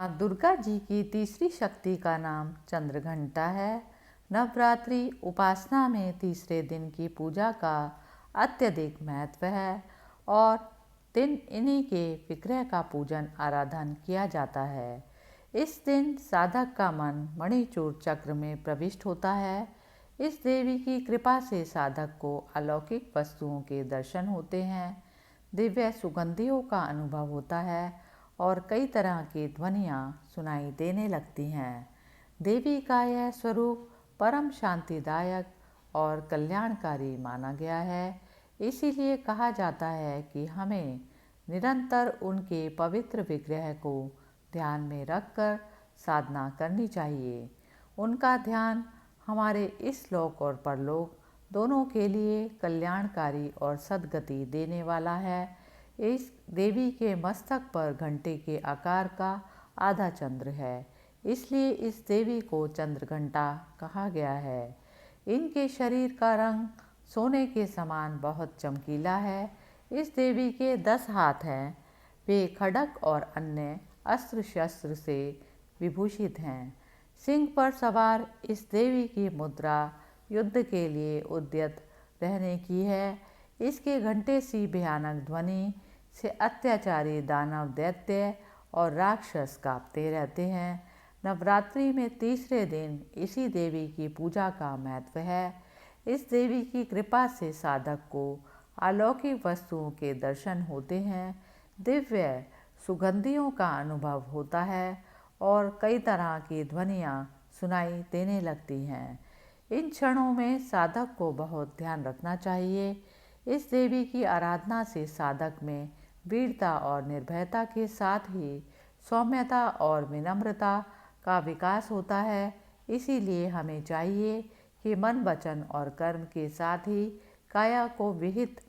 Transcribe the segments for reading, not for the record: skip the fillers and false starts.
माँ दुर्गा जी की तीसरी शक्ति का नाम चंद्रघंटा है। नवरात्रि उपासना में तीसरे दिन की पूजा का अत्यधिक महत्व है और दिन इन्हीं के विग्रह का पूजन आराधन किया जाता है। इस दिन साधक का मन मणिचूड़ चक्र में प्रविष्ट होता है। इस देवी की कृपा से साधक को अलौकिक वस्तुओं के दर्शन होते हैं, दिव्य सुगंधियों का अनुभव होता है और कई तरह की ध्वनियाँ सुनाई देने लगती हैं। देवी का यह स्वरूप परम शांतिदायक और कल्याणकारी माना गया है। इसीलिए कहा जाता है कि हमें निरंतर उनके पवित्र विग्रह को ध्यान में रखकर साधना करनी चाहिए। उनका ध्यान हमारे इस लोक और परलोक दोनों के लिए कल्याणकारी और सद्गति देने वाला है। इस देवी के मस्तक पर घंटे के आकार का आधा चंद्र है, इसलिए इस देवी को चंद्रघंटा कहा गया है। इनके शरीर का रंग सोने के समान बहुत चमकीला है। इस देवी के 10 हाथ हैं। वे खड्ग और अन्य अस्त्र शस्त्र से विभूषित हैं। सिंह पर सवार इस देवी की मुद्रा युद्ध के लिए उद्यत रहने की है। इसके घंटे सी भयानक ध्वनि से अत्याचारी दानव, दैत्य और राक्षस कांपते रहते हैं। नवरात्रि में तीसरे दिन इसी देवी की पूजा का महत्व है। इस देवी की कृपा से साधक को अलौकिक वस्तुओं के दर्शन होते हैं, दिव्य सुगंधियों का अनुभव होता है और कई तरह की ध्वनियाँ सुनाई देने लगती हैं। इन क्षणों में साधक को बहुत ध्यान रखना चाहिए। इस देवी की आराधना से साधक में वीरता और निर्भयता के साथ ही सौम्यता और विनम्रता का विकास होता है। इसीलिए हमें चाहिए कि मन, वचन और कर्म के साथ ही काया को विहित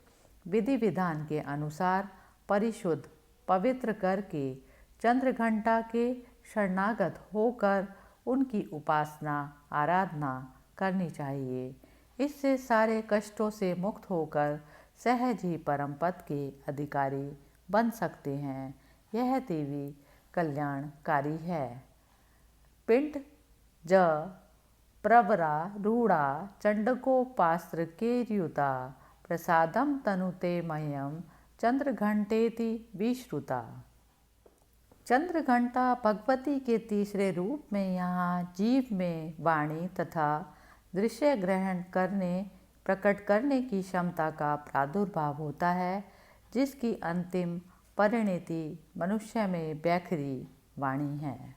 विधि विधान के अनुसार परिशुद्ध पवित्र करके चंद्रघंटा के शरणागत होकर उनकी उपासना आराधना करनी चाहिए। इससे सारे कष्टों से मुक्त होकर सहज ही परम पद के अधिकारी बन सकते हैं। यह देवी कल्याणकारी है। पिंड ज प्रवरा रूढ़ा चंडकोपास्त्र केर्युता प्रसादम तनुते मह्यम चंद्रघंटेति विश्रुता। चंद्रघंटा भगवती के तीसरे रूप में यहाँ जीव में वाणी तथा दृश्य ग्रहण करने, प्रकट करने की क्षमता का प्रादुर्भाव होता है, जिसकी अंतिम परिणति मनुष्य में बैखरी वाणी है।